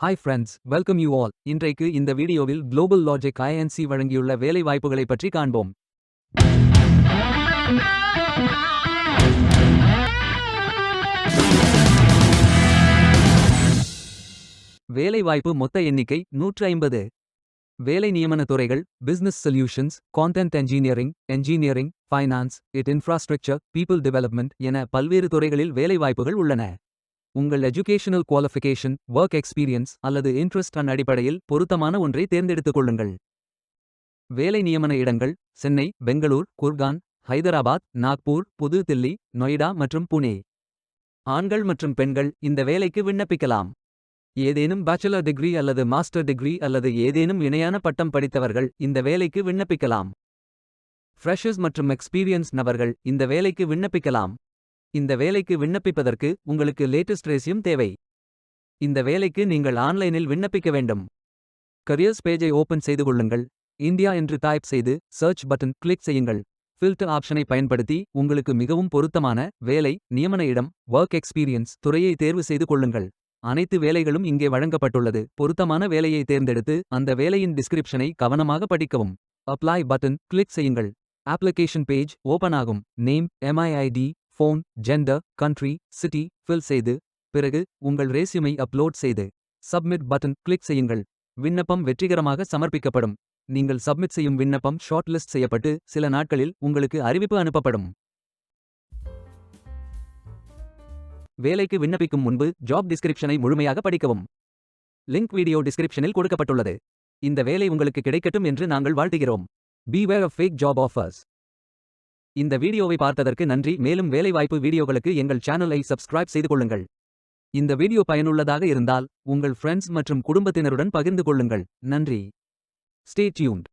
Hi friends, welcome you all. இன்றைக்கு இந்த வீடியோவில் குளோபல் லாஜிக் ஐஎன்சி வழங்கியுள்ள வேலை வாய்ப்புகளை பற்றி காண்போம். வேலைவாய்ப்பு மொத்த எண்ணிக்கை 150. வேலை நியமன துறைகள் business solutions, content engineering, finance, infrastructure, people development என பல்வேறு துறைகளில் வேலைவாய்ப்புகள் உள்ளன. உங்கள் எஜுகேஷனல் குவாலிஃபிகேஷன், ஒர்க் எக்ஸ்பீரியன்ஸ் அல்லது இன்ட்ரெஸ்ட் அடிப்படையில் பொருத்தமான ஒன்றை தேர்ந்தெடுத்துக் கொள்ளுங்கள். வேலை நியமன இடங்கள் சென்னை, பெங்களூர், குர்கான், ஹைதராபாத், நாக்பூர், புது தில்லி, நொய்டா மற்றும் புனே. ஆண்கள் மற்றும் பெண்கள் இந்த வேலைக்கு விண்ணப்பிக்கலாம். ஏதேனும் பேச்சுலர் டிகிரி அல்லது மாஸ்டர் டிகிரி அல்லது ஏதேனும் இணையான பட்டம் படித்தவர்கள் இந்த வேலைக்கு விண்ணப்பிக்கலாம். ஃப்ரெஷர்ஸ் மற்றும் எக்ஸ்பீரியன்ஸ் நபர்கள் இந்த வேலைக்கு விண்ணப்பிக்கலாம். இந்த வேலைக்கு விண்ணப்பிப்பதற்கு உங்களுக்கு லேட்டஸ்ட் ரெஸ்யூம் தேவை. இந்த வேலைக்கு நீங்கள் ஆன்லைனில் விண்ணப்பிக்க வேண்டும். கரியர்ஸ் பேஜை ஓபன் செய்து கொள்ளுங்கள். இந்தியா என்று டைப் செய்து சர்ச் பட்டன் கிளிக் செய்யுங்கள். ஃபில்டர் ஆப்ஷனை பயன்படுத்தி உங்களுக்கு மிகவும் பொருத்தமான வேலை, நியமன இடம், ஒர்க் எக்ஸ்பீரியன்ஸ் துறையை தேர்வு செய்து கொள்ளுங்கள். அனைத்து வேலைகளும் இங்கே வழங்கப்பட்டுள்ளது. பொருத்தமான வேலையை தேர்ந்தெடுத்து அந்த வேலையின் டிஸ்கிரிப்ஷனை கவனமாக படிக்கவும். அப்ளை பட்டன் கிளிக் செய்யுங்கள். அப்ளிகேஷன் பேஜ் ஓபன் ஆகும். Name, email ID, phone, gender, country, city fill செய்து பிறகு உங்கள் ரெஸ்யூமை அப்லோட் செய்து சப்மிட் பட்டன் கிளிக் செய்யுங்கள். விண்ணப்பம் வெற்றிகரமாக சமர்ப்பிக்கப்படும். நீங்கள் சப்மிட் செய்யும் விண்ணப்பம் ஷார்ட் லிஸ்ட் செய்யப்பட்டு சில நாட்களில் உங்களுக்கு அறிவிப்பு அனுப்பப்படும். வேலைக்கு விண்ணப்பிக்கும் முன்பு ஜாப் டிஸ்கிரிப்ஷனை முழுமையாக படிக்கவும். லிங்க் வீடியோ டிஸ்கிரிப்ஷனில் கொடுக்கப்பட்டுள்ளது. இந்த வேலை உங்களுக்கு கிடைக்கட்டும் என்று நாங்கள் வாழ்த்துகிறோம். Beware of fake job offers. இந்த வீடியோவை பார்த்ததற்கு நன்றி. மேலும் வேலைவாய்ப்பு வீடியோகளுக்கு எங்கள் சேனலை சப்ஸ்கிரைப் செய்து கொள்ளுங்கள். இந்த வீடியோ பயனுள்ளதாக இருந்தால் உங்கள் ஃப்ரெண்ட்ஸ் மற்றும் குடும்பத்தினருடன் பகிர்ந்து கொள்ளுங்கள். நன்றி. Stay tuned.